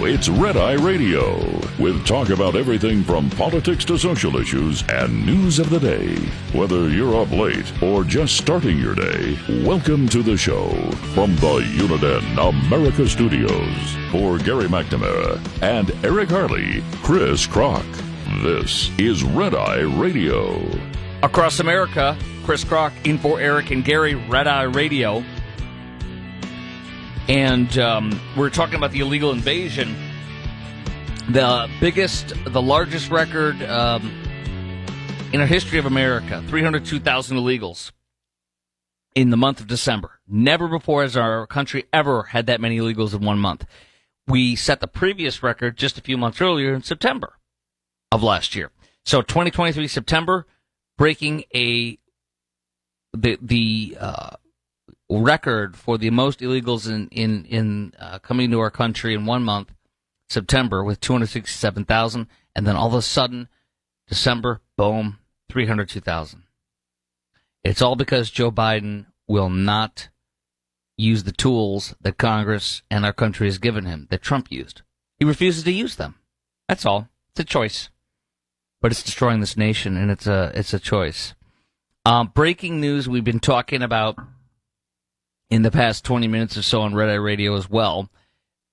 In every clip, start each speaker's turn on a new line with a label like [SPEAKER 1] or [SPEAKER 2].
[SPEAKER 1] it's Red Eye Radio, with talk about everything from politics to social issues and news of the day. Whether you're up late or just starting your day, welcome to the show. From the Uniden America Studios, for Gary McNamara and Eric Harley, Chris Krok, this is Red Eye Radio.
[SPEAKER 2] Across America, Chris Krok in for Eric and Gary, Red Eye Radio. And we're talking about the illegal invasion. The largest record in our history of America, 302,000 illegals in the month of December. Never before has our country ever had that many illegals in 1 month. We set the previous record just a few months earlier in September of last year. So 2023 September, breaking the record for the most illegals in coming to our country in 1 month, September, with 267,000, and then all of a sudden, December, boom, 302,000. It's all because Joe Biden will not use the tools that Congress and our country has given him, that Trump used. He refuses to use them. That's all. It's a choice. But it's destroying this nation, and it's a choice. Breaking news we've been talking about in the past 20 minutes or so on Red Eye Radio as well.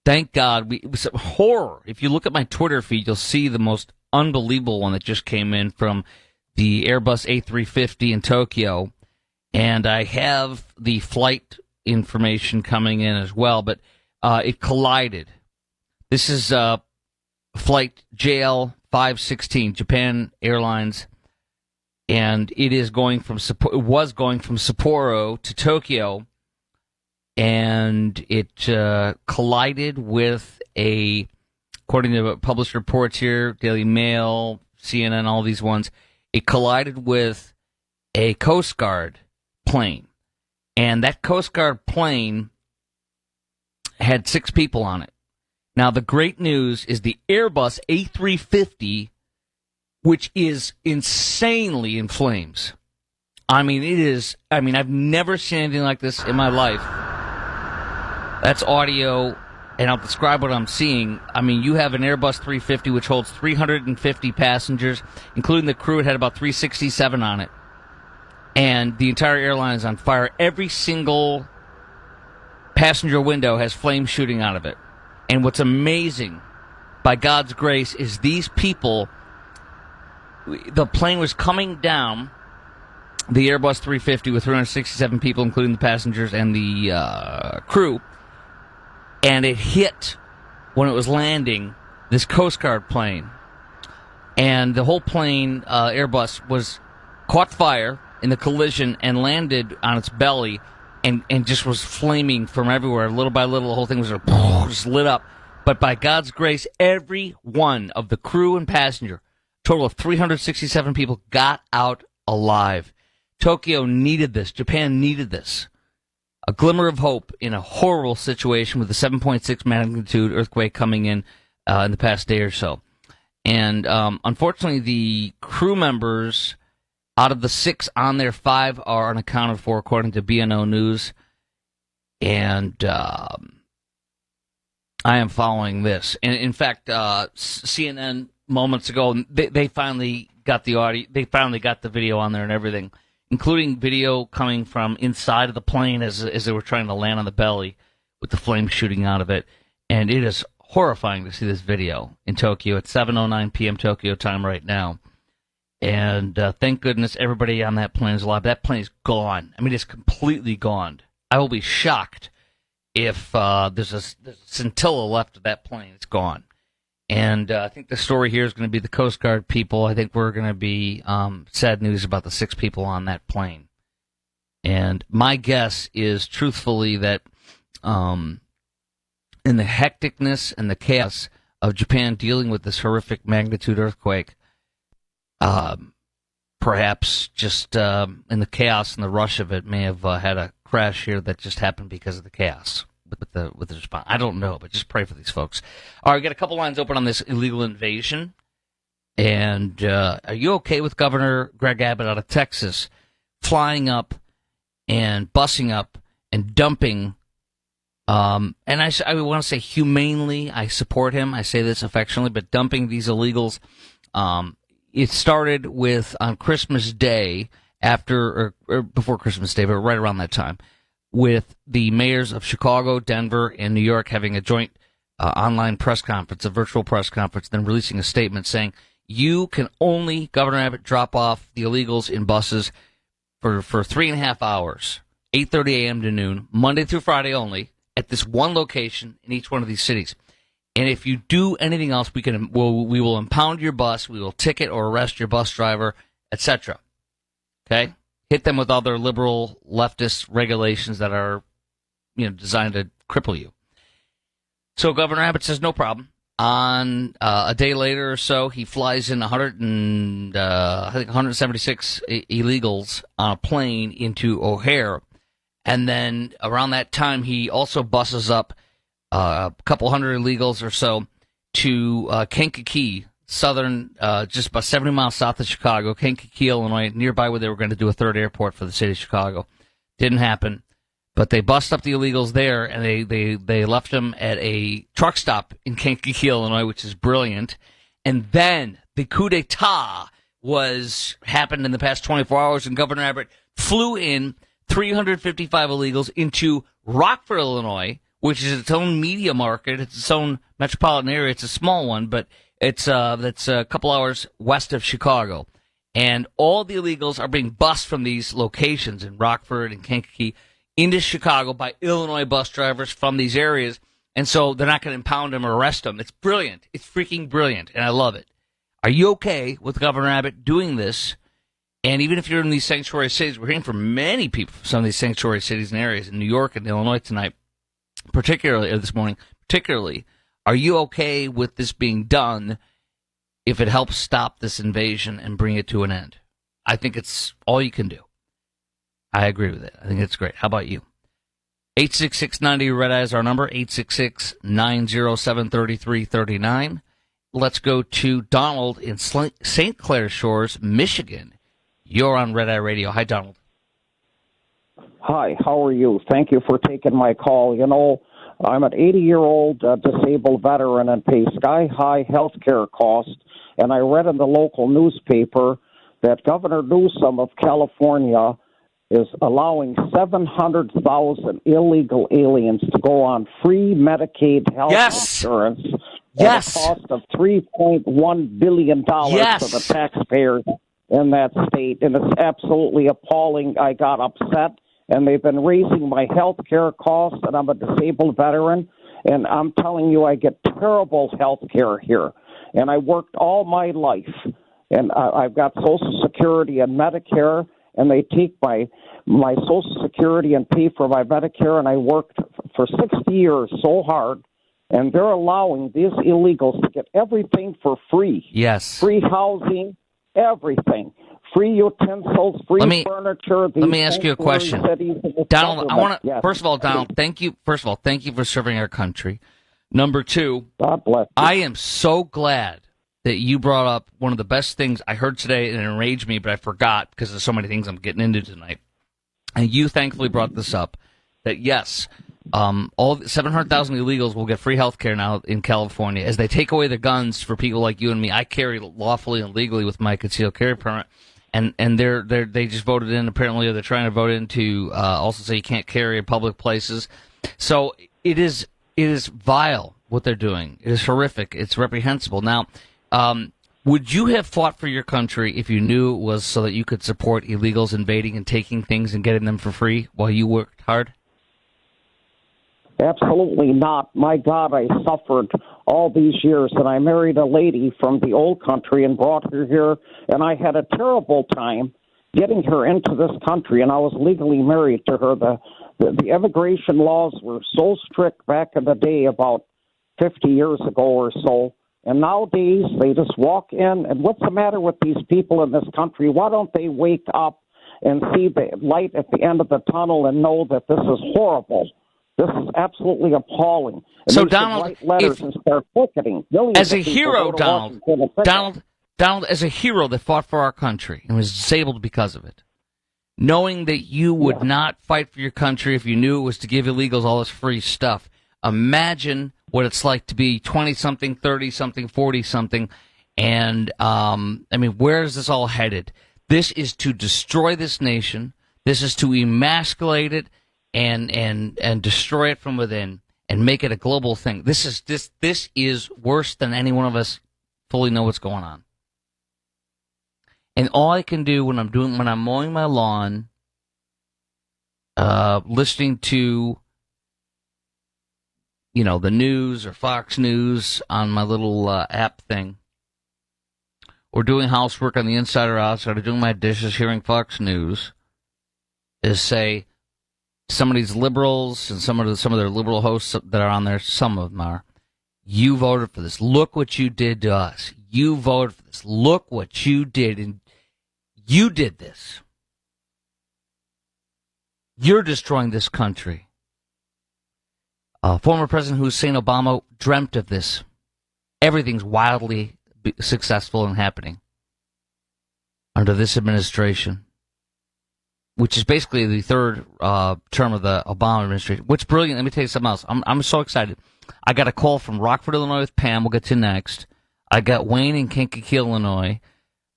[SPEAKER 2] Thank God. It was horror. If you look at my Twitter feed, you'll see the most unbelievable one that just came in from the Airbus A350 in Tokyo. And I have the flight information coming in as well, but it collided. This is flight JL 516, Japan Airlines, and it was going from Sapporo to Tokyo. And it collided with according to published reports here, Daily Mail, CNN, all these ones, it collided with a Coast Guard plane. And that Coast Guard plane had 6 people on it. Now, the great news is the Airbus A350, which is insanely in flames. I mean, I've never seen anything like this in my life. That's audio, and I'll describe what I'm seeing. I mean, you have an Airbus 350, which holds 350 passengers, including the crew. It had about 367 on it. And the entire airline is on fire. Every single passenger window has flames shooting out of it. And what's amazing, by God's grace, is these people, the plane was coming down, the Airbus 350 with 367 people, including the passengers and the crew, and it hit, when it was landing, this Coast Guard plane. And the whole plane, Airbus, was caught fire in the collision and landed on its belly and just was flaming from everywhere. Little by little, the whole thing was just lit up. But by God's grace, every one of the crew and passenger, total of 367 people, got out alive. Tokyo needed this. Japan needed this. A glimmer of hope in a horrible situation with a 7.6 magnitude earthquake coming in the past day or so. And unfortunately, the crew members, out of the 6 on there, 5 are unaccounted for, according to BNO News. And I am following this. And in fact, CNN moments ago, they finally got the audio. They finally got the video on there and everything, including video coming from inside of the plane as they were trying to land on the belly with the flames shooting out of it. And it is horrifying to see this video in Tokyo at 7:09 p.m. Tokyo time right now. And thank goodness everybody on that plane is alive. That plane is gone. I mean, it's completely gone. I will be shocked if there's a scintilla left of that plane. It's gone. And I think the story here is going to be the Coast Guard people. I think we're going to be sad news about the 6 people on that plane. And my guess is, truthfully, that in the hecticness and the chaos of Japan dealing with this horrific magnitude earthquake, perhaps just in the chaos and the rush of it, may have had a crash here that just happened because of the chaos with the response. I don't know, but just pray for these folks. All right, we got a couple lines open on this illegal invasion. And are you okay with Governor Greg Abbott out of Texas flying up and bussing up and dumping And I want to say humanely, I support him. I say this affectionately, but dumping these illegals, it started with on Christmas Day or before Christmas Day, but right around that time, with the mayors of Chicago, Denver, and New York having a joint online press conference, a virtual press conference, then releasing a statement saying you can only, Governor Abbott, drop off the illegals in buses for 3.5 hours, 8:30 a.m. to noon, Monday through Friday only, at this one location in each one of these cities. And if you do anything else, we will impound your bus, we will ticket or arrest your bus driver, etc. Okay? Hit them with other liberal leftist regulations that are, designed to cripple you. So Governor Abbott says no problem. On a day later or so, he flies in 176 illegals on a plane into O'Hare. And then around that time, he also buses up a couple hundred illegals or so to Kankakee, southern, just about 70 miles south of Chicago, Kankakee, Illinois, nearby where they were going to do a third airport for the city of Chicago. Didn't happen. But they bust up the illegals there, and they left them at a truck stop in Kankakee, Illinois, which is brilliant. And then the coup d'etat happened in the past 24 hours, and Governor Abbott flew in 355 illegals into Rockford, Illinois, which is its own media market. It's its own metropolitan area. It's a small one, but that's a couple hours west of Chicago. And all the illegals are being bussed from these locations in Rockford and Kankakee into Chicago by Illinois bus drivers from these areas. And so they're not going to impound them or arrest them. It's brilliant. It's freaking brilliant, and I love it. Are you okay with Governor Abbott doing this? And even if you're in these sanctuary cities, we're hearing from many people from some of these sanctuary cities and areas in New York and Illinois tonight, this morning, are you okay with this being done if it helps stop this invasion and bring it to an end? I think it's all you can do. I agree with it. I think it's great. How about you? 866-90-RED-EYE is our number, 866-907-3339. Let's go to Donald in St. Clair Shores, Michigan. You're on Red Eye Radio. Hi, Donald.
[SPEAKER 3] Hi, how are you? Thank you for taking my call. I'm an 80-year-old disabled veteran and pay sky-high health care costs, and I read in the local newspaper that Governor Newsom of California is allowing 700,000 illegal aliens to go on free Medicaid health insurance at a cost of $3.1 billion for the taxpayers in that state. And it's absolutely appalling. I got upset, and they've been raising my health care costs, and I'm a disabled veteran, and I'm telling you I get terrible health care here. And I worked all my life, and I've got Social Security and Medicare, and they take my Social Security and pay for my Medicare, and I worked for 60 years so hard, and they're allowing these illegals to get everything for free.
[SPEAKER 2] Yes.
[SPEAKER 3] Free housing, everything. Free utensils, free furniture.
[SPEAKER 2] Let me ask you a question. Donald, I want to, first of all, Donald, thank you for serving our country. Number two,
[SPEAKER 3] God bless you.
[SPEAKER 2] I am so glad that you brought up one of the best things I heard today, and it enraged me, but I forgot because there's so many things I'm getting into tonight. And you thankfully brought this up, that yes, all 700,000 illegals will get free health care now in California as they take away the guns for people like you and me. I carry lawfully and legally with my concealed carry permit, and they just voted in, apparently, or they're trying to vote in to also say you can't carry in public places. So it is vile what they're doing. It is horrific. It's reprehensible. Now, would you have fought for your country if you knew it was so that you could support illegals invading and taking things and getting them for free while you worked hard?
[SPEAKER 3] Absolutely not. My God, I suffered all these years, and I married a lady from the old country and brought her here, and I had a terrible time getting her into this country, and I was legally married to her. The immigration laws were so strict back in the day, about 50 years ago or so, and nowadays they just walk in, and what's the matter with these people in this country? Why don't they wake up and see the light at the end of the tunnel and know that this is horrible? This is absolutely appalling. And
[SPEAKER 2] so,
[SPEAKER 3] they
[SPEAKER 2] Donald,
[SPEAKER 3] should write letters and start picketing.
[SPEAKER 2] As a hero, Donald, as a hero that fought for our country and was disabled because of it, knowing that you would not fight for your country if you knew it was to give illegals all this free stuff. Imagine what it's like to be 20-something, 30-something, 40-something, and, where is this all headed? This is to destroy this nation. This is to emasculate it and destroy it from within and make it a global thing. This is worse than any one of us fully know what's going on. And all I can do when I'm mowing my lawn, listening to, the news or Fox News on my little app thing, or doing housework on the inside or outside, or doing my dishes, hearing Fox News, is say some of these liberals and some of their liberal hosts that are on there, some of them are, you voted for this. Look what you did to us. You voted for this. Look what you did, and you did this. You're destroying this country. Former President Hussein Obama dreamt of this. Everything's wildly successful and happening under this administration, which is basically the third term of the Obama administration. What's brilliant, let me tell you something else. I'm so excited. I got a call from Rockford, Illinois with Pam. We'll get to next. I got Wayne in Kankakee, Illinois.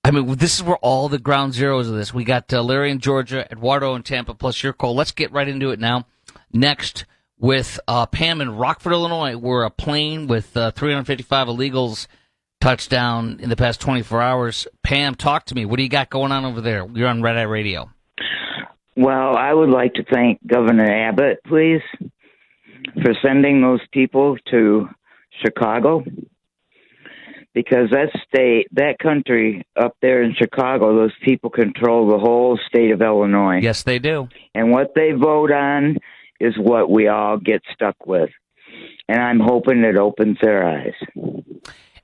[SPEAKER 2] This is where all the ground zeros of this. We got Larry in Georgia, Eduardo in Tampa, plus your call. Let's get right into it now. Next, with Pam in Rockford, Illinois, where a plane with 355 illegals touched down in the past 24 hours. Pam, talk to me. What do you got going on over there? You're on Red Eye Radio.
[SPEAKER 4] Well, I would like to thank Governor Abbott, please, for sending those people to Chicago, because that country up there in Chicago, those people control the whole state of Illinois.
[SPEAKER 2] Yes, they do.
[SPEAKER 4] And what they vote on is what we all get stuck with. And I'm hoping it opens their eyes.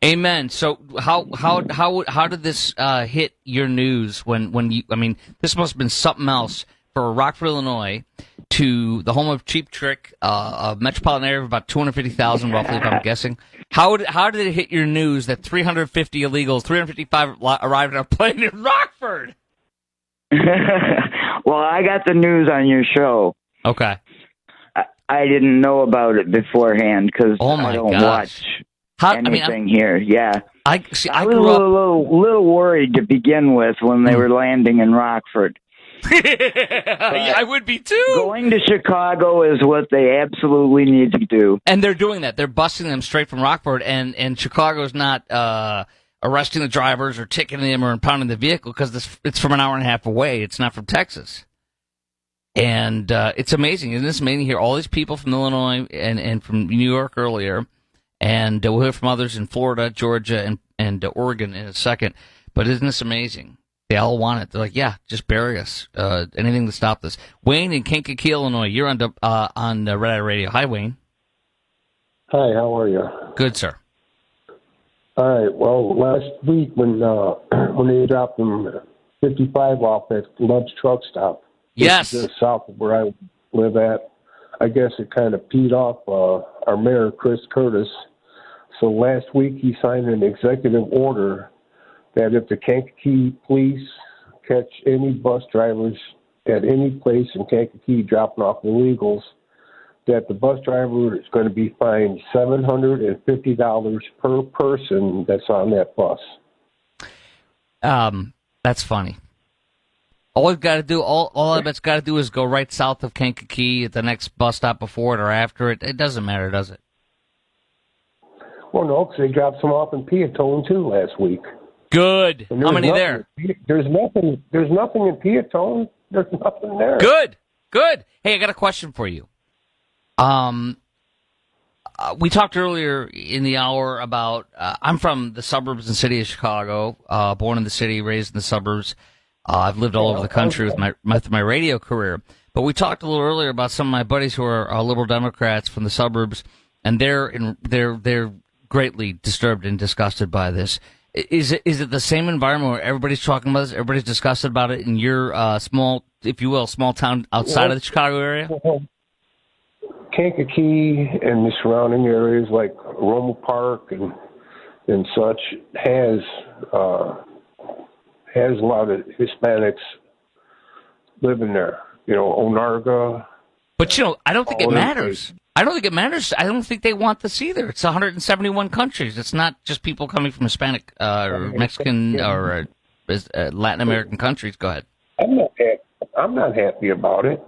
[SPEAKER 2] Amen. So how did this hit your news when you, this must have been something else for Rockford, Illinois, to the home of Cheap Trick, a metropolitan area of about 250,000 roughly, if I'm guessing. How did it hit your news that 350 illegals, 355 arrived on a plane in Rockford?
[SPEAKER 4] Well, I got the news on your show.
[SPEAKER 2] Okay.
[SPEAKER 4] I didn't know about it beforehand because I don't watch anything here. Yeah.
[SPEAKER 2] I
[SPEAKER 4] was a little worried to begin with when they were landing in Rockford.
[SPEAKER 2] Yeah, I would be too.
[SPEAKER 4] Going to Chicago is what they absolutely need to do.
[SPEAKER 2] And they're doing that. They're busing them straight from Rockford, and Chicago's not arresting the drivers or ticketing them or impounding the vehicle because it's from an hour and a half away. It's not from Texas. And it's amazing. Isn't this amazing? Here, all these people from Illinois and from New York earlier, and we'll hear from others in Florida, Georgia, and Oregon in a second. But isn't this amazing? They all want it. They're like, yeah, just bury us. Anything to stop this. Wayne in Kankakee, Illinois, you're on Red Eye Radio. Hi, Wayne.
[SPEAKER 5] Hi, how are you?
[SPEAKER 2] Good, sir.
[SPEAKER 5] All right. Well, last week when they dropped them 55 off at Love's truck stop,
[SPEAKER 2] yes,
[SPEAKER 5] just south of where I live at, I guess it kind of peed off our mayor, Chris Curtis. So last week he signed an executive order that if the Kankakee police catch any bus drivers at any place in Kankakee dropping off illegals, that the bus driver is going to be fined $750 per person that's on that bus.
[SPEAKER 2] That's funny. All I've got to do, all I've got to do is go right south of Kankakee at the next bus stop before it or after it. It doesn't matter, does it?
[SPEAKER 5] Well, no, because they dropped some off in Peatone too last week.
[SPEAKER 2] Good. How many there?
[SPEAKER 5] There's nothing in Peatone. There's nothing there.
[SPEAKER 2] Good. Hey, I got a question for you. We talked earlier in the hour about, I'm from the suburbs and city of Chicago, born in the city, raised in the suburbs. I've lived all over the country with my radio career. But we talked a little earlier about some of my buddies who are liberal Democrats from the suburbs, and they're greatly disturbed and disgusted by this. Is it the same environment where everybody's talking about this, everybody's disgusted about it in your small, if you will, small town outside of the Chicago area?
[SPEAKER 5] Kankakee and the surrounding areas like Roma Park and such has a lot of Hispanics living there. Onarga.
[SPEAKER 2] But, I don't think it
[SPEAKER 5] All in
[SPEAKER 2] matters. I don't think it matters. I don't think they want this either. It's 171 countries. It's not just people coming from Hispanic or Mexican or Latin American countries. Go ahead.
[SPEAKER 5] I'm not happy about it.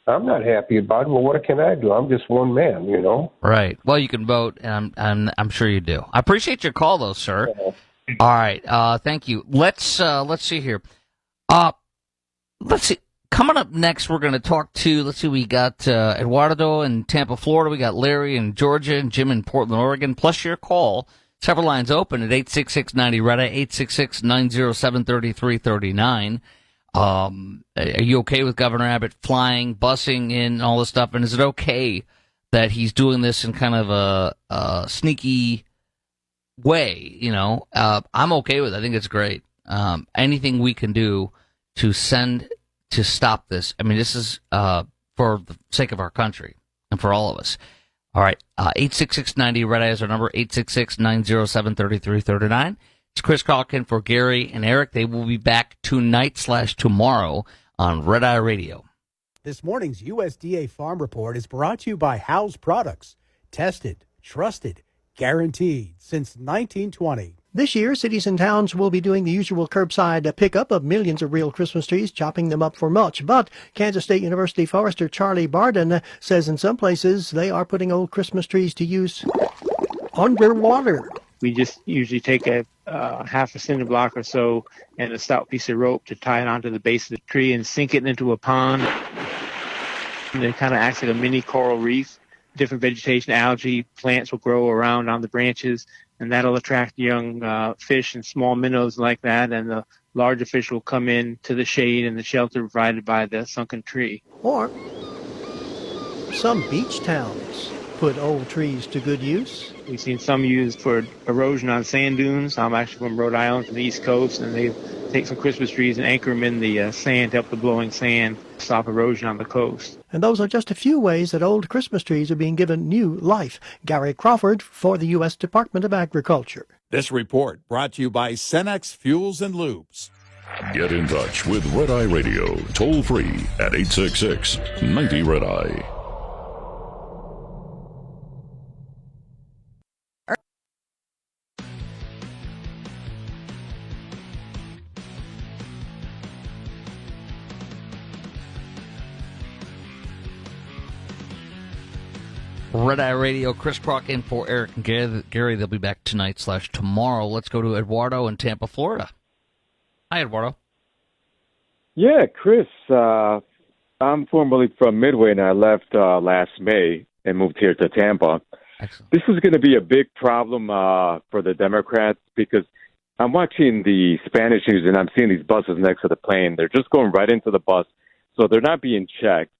[SPEAKER 5] Well, what can I do? I'm just one man,
[SPEAKER 2] Right. Well, you can vote, and I'm sure you do. I appreciate your call, though, sir. Yeah. All right. Thank you. Let's see here. Let's see. Coming up next, we're going to talk to, we got Eduardo in Tampa, Florida. We got Larry in Georgia and Jim in Portland, Oregon. Plus your call. Several lines open at 866-90-RED-I, 866-907-3339. Are you okay with Governor Abbott flying, busing in, all this stuff? And is it okay that he's doing this in kind of a sneaky way? I'm okay with it. I think it's great. Anything we can do to stop this. I mean, this is for the sake of our country and for all of us. All right, 866-90-RED-I is our number, 866-907-3339. It's Chris Krok in for Gary and Eric. They will be back tonight/tomorrow on Red Eye Radio.
[SPEAKER 6] This morning's USDA Farm Report is brought to you by House Products. Tested, trusted, guaranteed since 1920.
[SPEAKER 7] This year, cities and towns will be doing the usual curbside pickup of millions of real Christmas trees, chopping them up for mulch. But Kansas State University forester Charlie Barden says in some places they are putting old Christmas trees to use underwater.
[SPEAKER 8] We just usually take a half a cinder block or so and a stout piece of rope to tie it onto the base of the tree and sink it into a pond. And it kind of acts like a mini coral reef. Different vegetation, algae, plants will grow around on the branches, and that'll attract young fish and small minnows like that, and the larger fish will come in to the shade and the shelter provided by the sunken tree.
[SPEAKER 7] Or some beach towns put old trees to good use.
[SPEAKER 8] We've seen some used for erosion on sand dunes. I'm actually from Rhode Island, from the East Coast, and they take some Christmas trees and anchor them in the sand to help the blowing sand stop erosion on the coast.
[SPEAKER 7] And those are just a few ways that old Christmas trees are being given new life. Gary Crawford for the U.S. Department of Agriculture.
[SPEAKER 9] This report brought to you by Cenex Fuels and Lubes.
[SPEAKER 1] Get in touch with Red Eye Radio, toll free at 866-90-RED-I.
[SPEAKER 2] Red Eye Radio, Chris Krok in for Eric and Gary. They'll be back tonight/tomorrow. Let's go to Eduardo in Tampa, Florida. Hi, Eduardo.
[SPEAKER 10] Yeah, Chris. I'm formerly from Midway, and I left last May and moved here to Tampa.
[SPEAKER 2] Excellent.
[SPEAKER 10] This is going to be a big problem for the Democrats because I'm watching the Spanish news, and I'm seeing these buses next to the plane. They're just going right into the bus, so they're not being checked.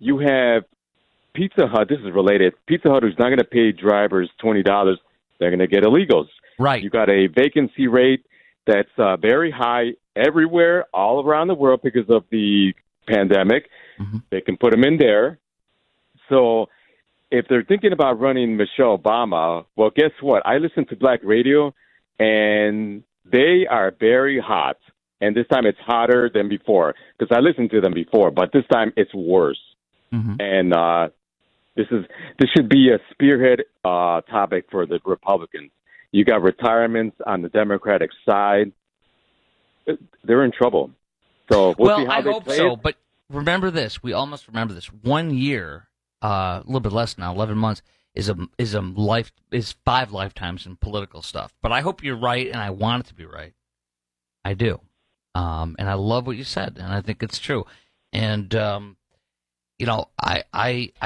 [SPEAKER 10] You have Pizza Hut, this is related. Pizza Hut, who's not going to pay drivers $20, they're going to get illegals.
[SPEAKER 2] Right.
[SPEAKER 10] You got a vacancy rate that's very high everywhere, all around the world because of the pandemic. Mm-hmm. They can put them in there. So if they're thinking about running Michelle Obama, well, guess what? I listen to Black radio, and they are very hot. And this time it's hotter than before because I listened to them before, but this time it's worse. Mm-hmm. And this should be a spearhead topic for the Republicans. You got retirements on the Democratic side. They're in trouble. So we'll see how they play
[SPEAKER 2] so.
[SPEAKER 10] it.
[SPEAKER 2] But remember this: we all must remember this. 1 year, a little bit less now, 11 months is 5 lifetimes in political stuff. But I hope you're right, and I want it to be right. I do, and I love what you said, and I think it's true. And I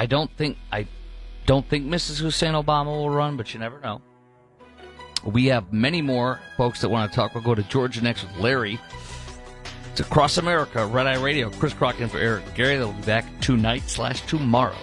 [SPEAKER 2] don't think Mrs. Hussein Obama will run, but you never know. We have many more folks that want to talk. We'll go to Georgia next with Larry. It's Across America, Red Eye Radio. Chris Krok in for Eric and Gary. They'll be back tonight/tomorrow.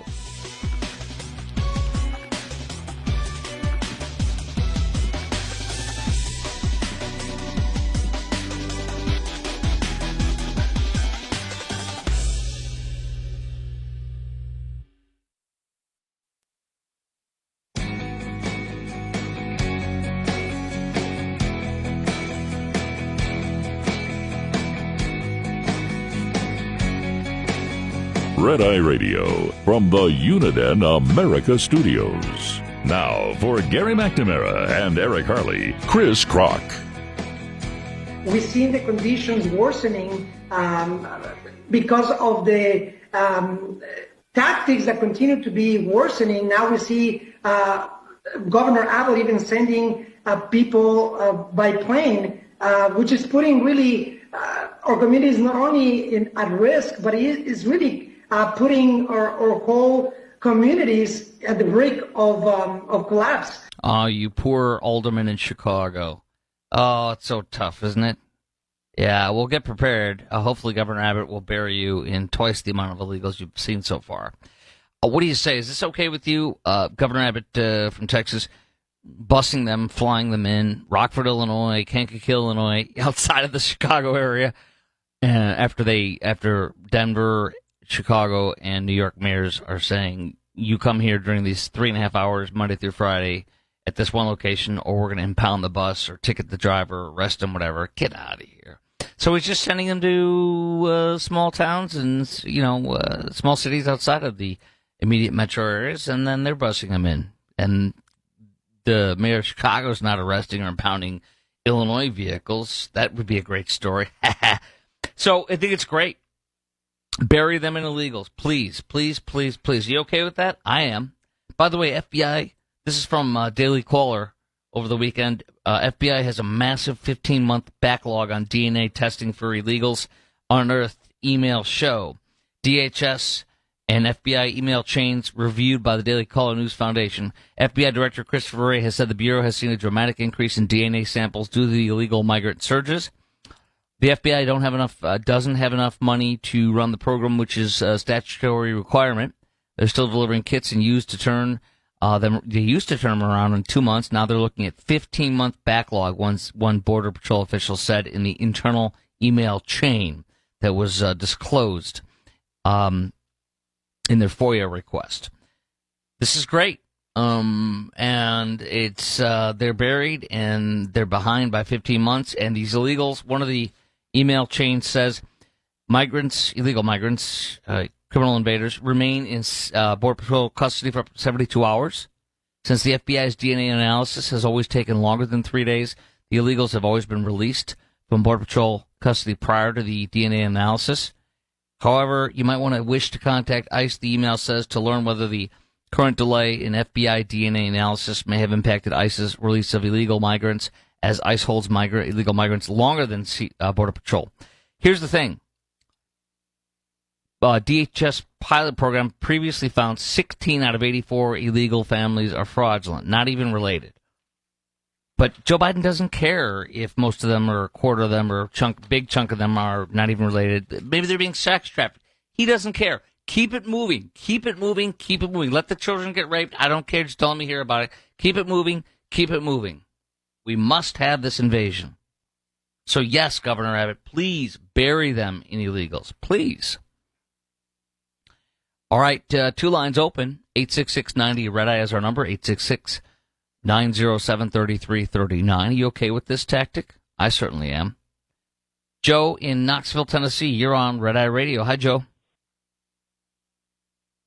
[SPEAKER 1] Red Eye Radio from the Uniden America Studios. Now, for Gary McNamara and Eric Harley, Chris Krok.
[SPEAKER 11] We've seen the conditions worsening because of the tactics that continue to be worsening. Now we see Governor Abbott even sending people by plane, which is putting really our communities not only at risk, but it is really putting our whole communities at the brink of collapse.
[SPEAKER 2] Oh, you poor alderman in Chicago. Oh, it's so tough, isn't it? Yeah, well, get prepared. Hopefully Governor Abbott will bury you in twice the amount of illegals you've seen so far. What do you say? Is this okay with you? Governor Abbott from Texas, busing them, flying them in, Rockford, Illinois, Kankakee, Illinois, outside of the Chicago area, after Denver, Chicago, and New York mayors are saying, you come here during these 3.5 hours, Monday through Friday, at this one location, or we're going to impound the bus or ticket the driver, arrest him, whatever. Get out of here. So he's just sending them to small towns and, small cities outside of the immediate metro areas, and then they're busing them in. And the mayor of Chicago's not arresting or impounding Illinois vehicles. That would be a great story. So I think it's great. Bury them in illegals. Please, please, please, please. You okay with that? I am. By the way, FBI... This is from Daily Caller over the weekend. FBI has a massive 15-month backlog on DNA testing for illegals. Unearthed email show. DHS and FBI email chains reviewed by the Daily Caller News Foundation. FBI Director Christopher Wray has said the Bureau has seen a dramatic increase in DNA samples due to the illegal migrant surges. The FBI doesn't have enough money to run the program, which is a statutory requirement. They're still delivering kits and they used to turn them around in 2 months. Now they're looking at 15-month backlog, one Border Patrol official said in the internal email chain that was disclosed in their FOIA request. This is great. And it's they're buried and they're behind by 15 months. And these illegals, one of the email chains says, illegal migrants, criminal invaders remain in Border Patrol custody for up to 72 hours. Since the FBI's DNA analysis has always taken longer than 3 days, the illegals have always been released from Border Patrol custody prior to the DNA analysis. However, you might want to wish to contact ICE, the email says, to learn whether the current delay in FBI DNA analysis may have impacted ICE's release of illegal migrants, as ICE holds illegal migrants longer than Border Patrol. Here's the thing. DHS pilot program previously found 16 out of 84 illegal families are fraudulent, not even related. But Joe Biden doesn't care if most of them or a quarter of them or big chunk of them are not even related. Maybe they're being sex trafficked. He doesn't care. Keep it moving. Keep it moving. Keep it moving. Let the children get raped. I don't care. Just tell me here about it. Keep it moving. Keep it moving. We must have this invasion. So yes, Governor Abbott, please bury them in illegals. Please. All right, two lines open. 866-90 Red Eye is our number. 866-907-3339. Are you okay with this tactic? I certainly am. Joe in Knoxville, Tennessee. You're on Red Eye Radio. Hi, Joe.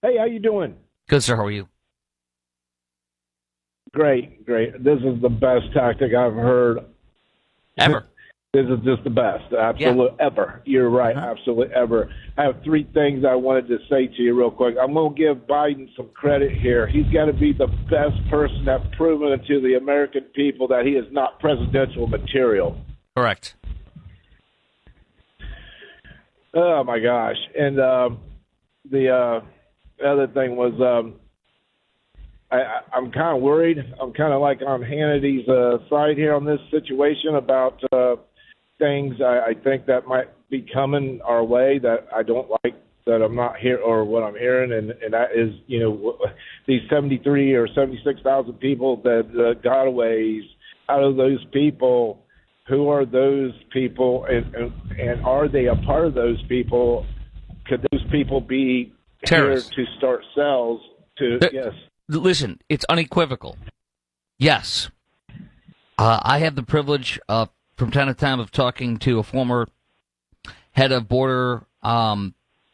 [SPEAKER 12] Hey, how you doing?
[SPEAKER 2] Good, sir. How are you?
[SPEAKER 12] Great. This is the best tactic I've heard.
[SPEAKER 2] Ever.
[SPEAKER 12] This is just the best. Absolute ever. You're right. Absolutely ever. I have three things I wanted to say to you real quick. I'm going to give Biden some credit here. He's got to be the best person that's proven to the American people that he is not presidential material.
[SPEAKER 2] Correct.
[SPEAKER 12] Oh, my gosh. And the other thing was I'm kind of worried. I'm kind of like on Hannity's side here on this situation about things I think that might be coming our way that I don't like, that I'm not here, or what I'm hearing, and that is, these 73 or 76,000 people that gotaways. Out of those people, who are those people, and are they a part of those people? Could those people be
[SPEAKER 2] terrorists
[SPEAKER 12] here to start cells? Yes.
[SPEAKER 2] Listen, it's unequivocal. Yes. I have the privilege of, from time to time, of talking to a former head of border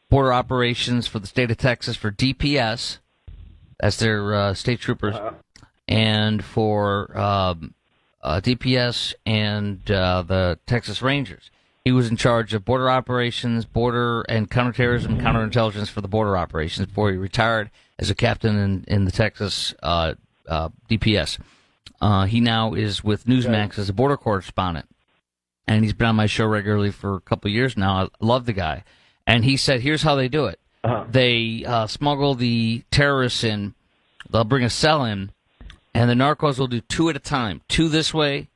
[SPEAKER 2] border operations for the state of Texas for DPS, that's their state troopers, and for DPS and the Texas Rangers. He was in charge of border operations, border and counterterrorism, counterintelligence for the border operations before he retired as a captain in the Texas DPS. He now is with Newsmax as a border correspondent, and he's been on my show regularly for a couple of years now. I love the guy. And he said, here's how they do it. They smuggle the terrorists in, they'll bring a cell in, and the narcos will do 2 at a time. 2 this way.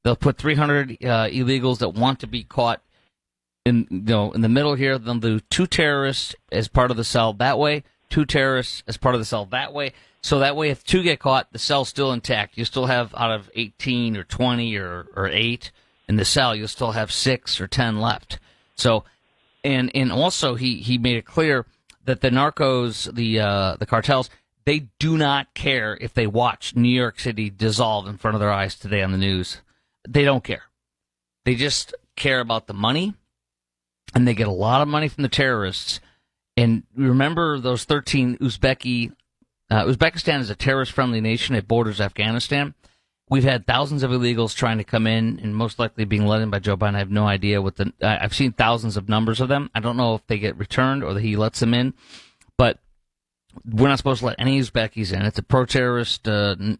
[SPEAKER 2] They'll put 300 illegals that want to be caught in the middle here. They'll do 2 terrorists as part of the cell that way, 2 terrorists as part of the cell that way. So that way, if 2 get caught, the cell's still intact. You still have, out of 18 or 20 or 8 in the cell, you'll still have 6 or 10 left. So, and also he made it clear that the narcos, the cartels, they do not care if they watch New York City dissolve in front of their eyes today on the news. They don't care. They just care about the money, and they get a lot of money from the terrorists. And remember those 13 Uzbekistan is a terrorist-friendly nation. It borders Afghanistan. We've had thousands of illegals trying to come in, and most likely being let in by Joe Biden. I have no idea what I've seen thousands of numbers of them. I don't know if they get returned or that he lets them in, but we're not supposed to let any Uzbekis in. It's a pro-terrorist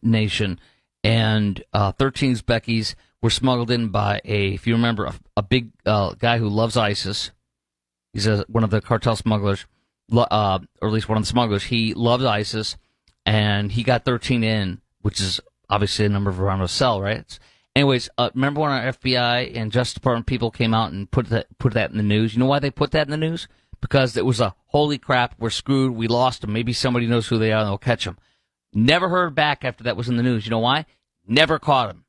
[SPEAKER 2] nation, and 13 Uzbekis were smuggled in by if you remember, a big guy who loves ISIS. He's one of the cartel smugglers, or at least one of the smugglers. He loves ISIS, and he got 13 in, which is obviously a number around a cell, right? Anyways, remember when our FBI and Justice Department people came out and put that in the news? You know why they put that in the news? Because it was a holy crap, we're screwed, we lost them. Maybe somebody knows who they are and they'll catch them. Never heard back after that was in the news. You know why? Never caught them.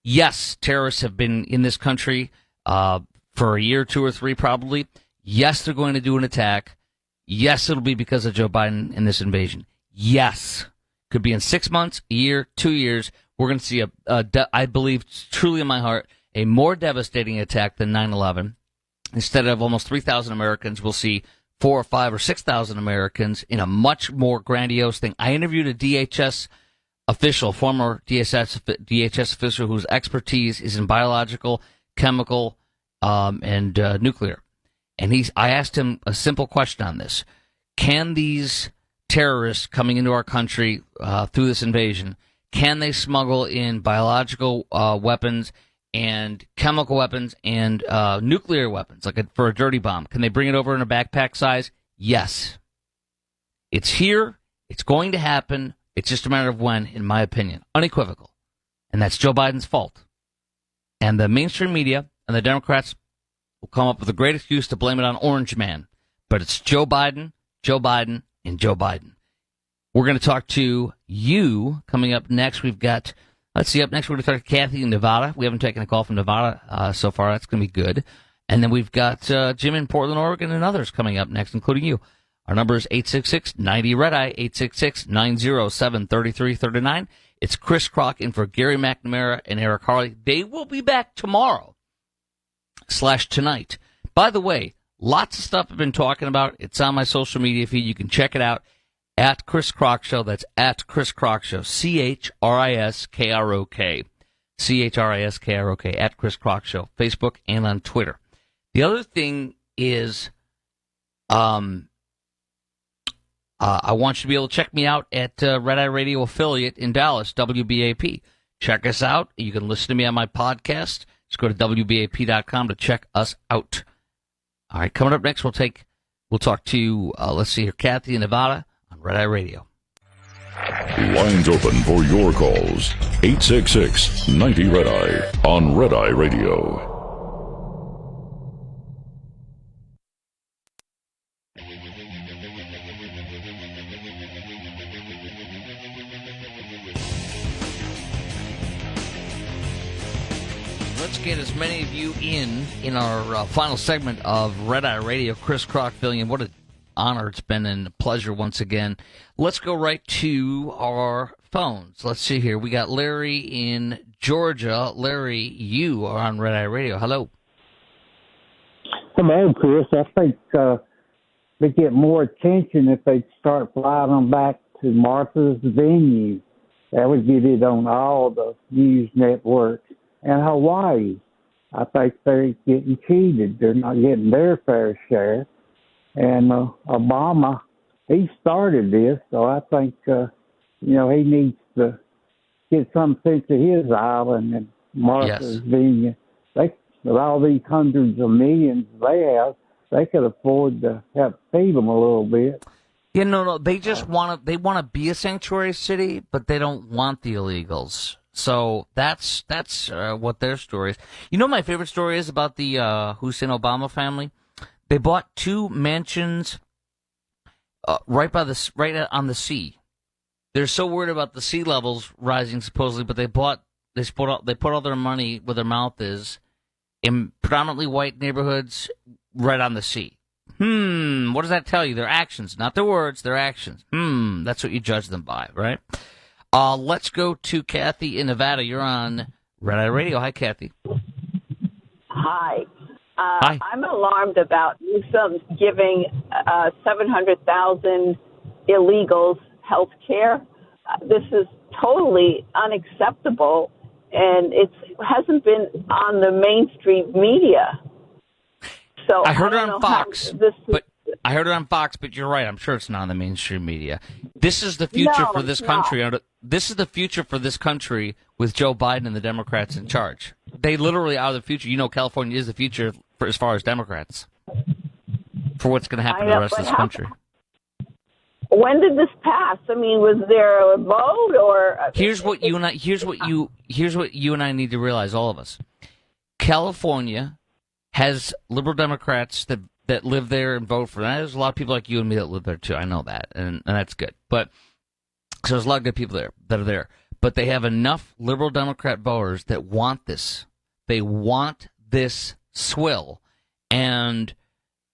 [SPEAKER 2] Yes, terrorists have been in this country for a year, 2 or 3 probably. Yes, they're going to do an attack. Yes, it'll be because of Joe Biden and this invasion. Yes. Could be in 6 months, a year, 2 years. We're going to see I believe truly in my heart, a more devastating attack than 9/11. Instead of almost 3,000 Americans, we'll see 4 or 5 or 6,000 Americans in a much more grandiose thing. I interviewed a DHS official, former DHS official, whose expertise is in biological, chemical, and nuclear. And I asked him a simple question on this: can these terrorists coming into our country through this invasion, can they smuggle in biological weapons and chemical weapons and nuclear weapons, like for a dirty bomb? Can they bring it over in a backpack size? Yes. It's here. It's going to happen. It's just a matter of when, in my opinion. Unequivocal. And that's Joe Biden's fault. And the mainstream media and the Democrats will come up with a great excuse to blame it on Orange Man. But it's Joe Biden, and Joe Biden. We're going to talk to you coming up next. We've got, up next we're going to talk to Kathy in Nevada. We haven't taken a call from Nevada so far. That's going to be good. And then we've got Jim in Portland, Oregon, and others coming up next, including you. Our number is 866-90-RED-EYE, 866-907-3339. It's Chris Krok in for Gary McNamara and Eric Harley. They will be back tomorrow/tonight. By the way, lots of stuff I've been talking about. It's on my social media feed. You can check it out at Chris Krok Show. That's at Chris Krok Show. CHRISKROK. CHRISKROK at Chris Krok Show. Facebook and on Twitter. The other thing is, I want you to be able to check me out at Red Eye Radio affiliate in Dallas, WBAP. Check us out. You can listen to me on my podcast. Just go to WBAP.com to check us out. All right, coming up next, we'll talk to, Kathy in Nevada on Red Eye Radio.
[SPEAKER 1] Lines open for your calls. 866-90-RED-EYE on Red Eye Radio.
[SPEAKER 2] Let's get as many of you in our final segment of Red Eye Radio. Chris Krok filling in. What an honor it's been and a pleasure once again. Let's go right to our phones. Let's see here. We got Larry in Georgia. Larry, you are on Red Eye Radio. Hello.
[SPEAKER 13] Come on, Chris. I think they get more attention if they start flying them back to Martha's venue. That would get it on all the news networks. And Hawaii, I think they're getting cheated. They're not getting their fair share. And Obama, he started this, so I think, he needs to get some sense of his island and Martha's venue. With all these hundreds of millions they have, they could afford to feed them a little bit.
[SPEAKER 2] Yeah, no, they just want to be a sanctuary city, but they don't want the illegals. So that's what their story is. You know, my favorite story is about the Hussein Obama family. They bought 2 mansions right on the sea. They're so worried about the sea levels rising supposedly, but they put all their money where their mouth is in predominantly white neighborhoods right on the sea. What does that tell you? Their actions, not their words, their actions. That's what you judge them by, right? Let's go to Kathy in Nevada. You're on Red Eye Radio. Hi, Kathy.
[SPEAKER 14] Hi.
[SPEAKER 2] Hi.
[SPEAKER 14] I'm alarmed about Newsom giving 700,000 illegals health care. This is totally unacceptable, and it hasn't been on the mainstream media. So
[SPEAKER 2] I heard it on Fox, but you're right. I'm sure it's not on the mainstream media. This is the future for this country. This is the future for this country with Joe Biden and the Democrats in charge. They literally are the future. You know, California is the future for, as far as Democrats, for what's going to happen to the rest of this country.
[SPEAKER 14] When did this pass? I mean, was there a vote or?
[SPEAKER 2] Here's what you and I need to realize, all of us. California has liberal Democrats that live there and vote for that. There's a lot of people like you and me that live there too. I know that, and that's good. But so there's a lot of good people there that are there. But they have enough liberal Democrat voters that want this. They want this swill. And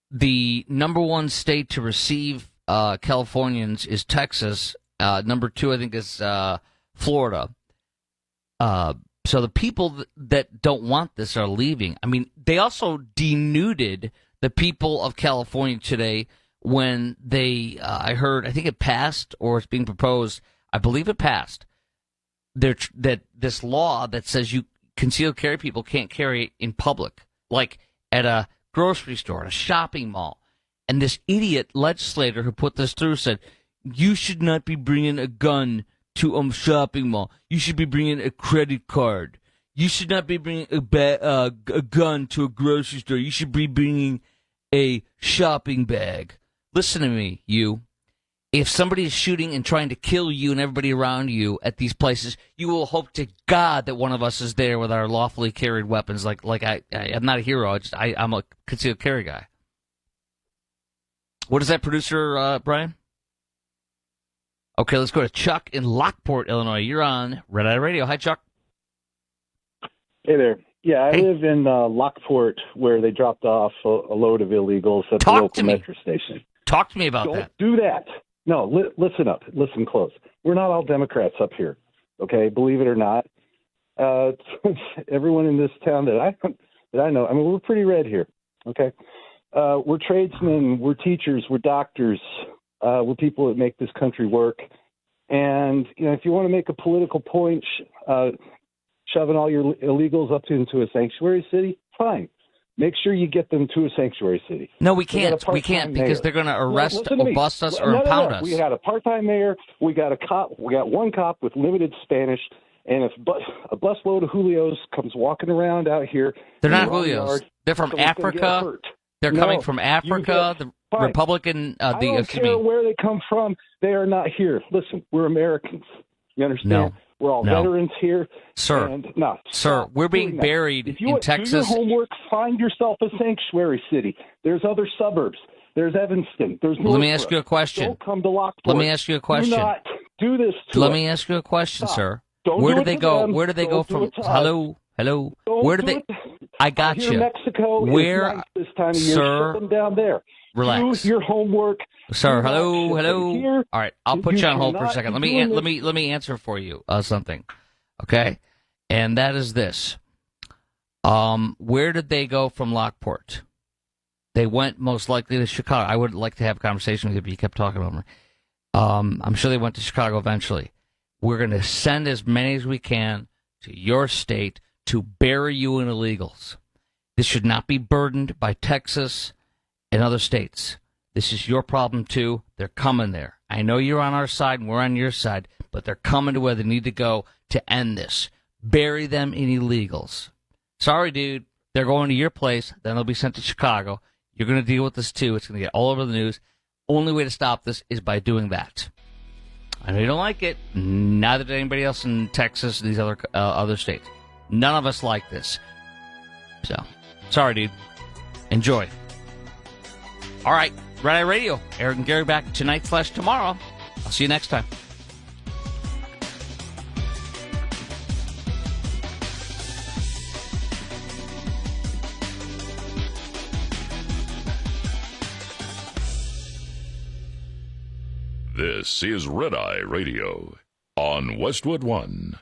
[SPEAKER 2] the number 1 state to receive Californians is Texas. Number 2, I think, is Florida. So the people that don't want this are leaving. I mean, they also denuded the people of California today when they, I think it passed or it's being proposed. I believe it passed. That this law that says you concealed carry people can't carry in public, like at a grocery store, at a shopping mall. And this idiot legislator who put this through said, you should not be bringing a gun to a shopping mall. You should be bringing a credit card. You should not be bringing a gun to a grocery store. You should be bringing a shopping bag. Listen to me, you. If somebody is shooting and trying to kill you and everybody around you at these places, you will hope to God that one of us is there with our lawfully carried weapons. Like I'm not a hero. I'm a concealed carry guy. What is that, producer Brian? Okay, let's go to Chuck in Lockport, Illinois. You're on Red Eye Radio. Hi, Chuck.
[SPEAKER 15] Hey there. Yeah, I live in Lockport, where they dropped off a load of illegals at the local metro station.
[SPEAKER 2] Talk to me about that.
[SPEAKER 15] Don't do that. No, listen up. Listen close. We're not all Democrats up here, okay? Believe it or not. Everyone in this town that I know, I mean, we're pretty red here, okay? We're tradesmen, we're teachers, we're doctors, we're people that make this country work. And, if you want to make a political point, shoving all your illegals up into a sanctuary city, fine. Make sure you get them to a sanctuary city.
[SPEAKER 2] No, we can't. We can't because they're going to arrest or bust us or impound us.
[SPEAKER 15] We had a part-time mayor. We got a cop. We got one cop with limited Spanish. And if a busload of Julios comes walking around out here,
[SPEAKER 2] they're not Julios. They're from Africa. They're coming from Africa. The Republican.
[SPEAKER 15] I don't care where they come from. They are not here. Listen, we're Americans. You understand?
[SPEAKER 2] No.
[SPEAKER 15] We're all veterans here.
[SPEAKER 2] Sir,
[SPEAKER 15] and
[SPEAKER 2] we're being buried in Texas.
[SPEAKER 15] Do your homework, find yourself a sanctuary city. There's other suburbs. There's Evanston. There's Northbrook.
[SPEAKER 2] Let me ask you a question.
[SPEAKER 15] Don't come to Lockport.
[SPEAKER 2] Let me ask you a question.
[SPEAKER 15] Do not do this to
[SPEAKER 2] Let
[SPEAKER 15] us.
[SPEAKER 2] me ask you a question, sir.
[SPEAKER 15] Don't
[SPEAKER 2] Where
[SPEAKER 15] do
[SPEAKER 2] do they
[SPEAKER 15] it
[SPEAKER 2] go?
[SPEAKER 15] them.
[SPEAKER 2] Where do they go from? Hello? Where do they? I got you.
[SPEAKER 15] Mexico
[SPEAKER 2] Where,
[SPEAKER 15] is nice this time of year.
[SPEAKER 2] sir?
[SPEAKER 15] Shut them down there.
[SPEAKER 2] Relax.
[SPEAKER 15] Do your homework.
[SPEAKER 2] Sir,
[SPEAKER 15] Do not
[SPEAKER 2] hello.
[SPEAKER 15] ship them here.
[SPEAKER 2] All right, I'll put you on hold for a
[SPEAKER 15] cannot
[SPEAKER 2] second.
[SPEAKER 15] be
[SPEAKER 2] Let
[SPEAKER 15] doing
[SPEAKER 2] me answer for you something. Okay, and that is this. Where did they go from Lockport? They went most likely to Chicago. I would like to have a conversation with you, but you kept talking over me. I'm sure they went to Chicago eventually. We're going to send as many as we can to your state to bury you in illegals. This should not be burdened by Texas and other states. This is your problem, too. They're coming there. I know you're on our side and we're on your side, but they're coming to where they need to go to end this. Bury them in illegals. Sorry, dude. They're going to your place. Then they'll be sent to Chicago. You're going to deal with this, too. It's going to get all over the news. Only way to stop this is by doing that. I know you don't like it. Neither did anybody else in Texas and these other states. None of us like this. So, sorry, dude. Enjoy. All right. Red Eye Radio. Eric and Gary back tonight/tomorrow. I'll see you next time.
[SPEAKER 1] This is Red Eye Radio on Westwood One.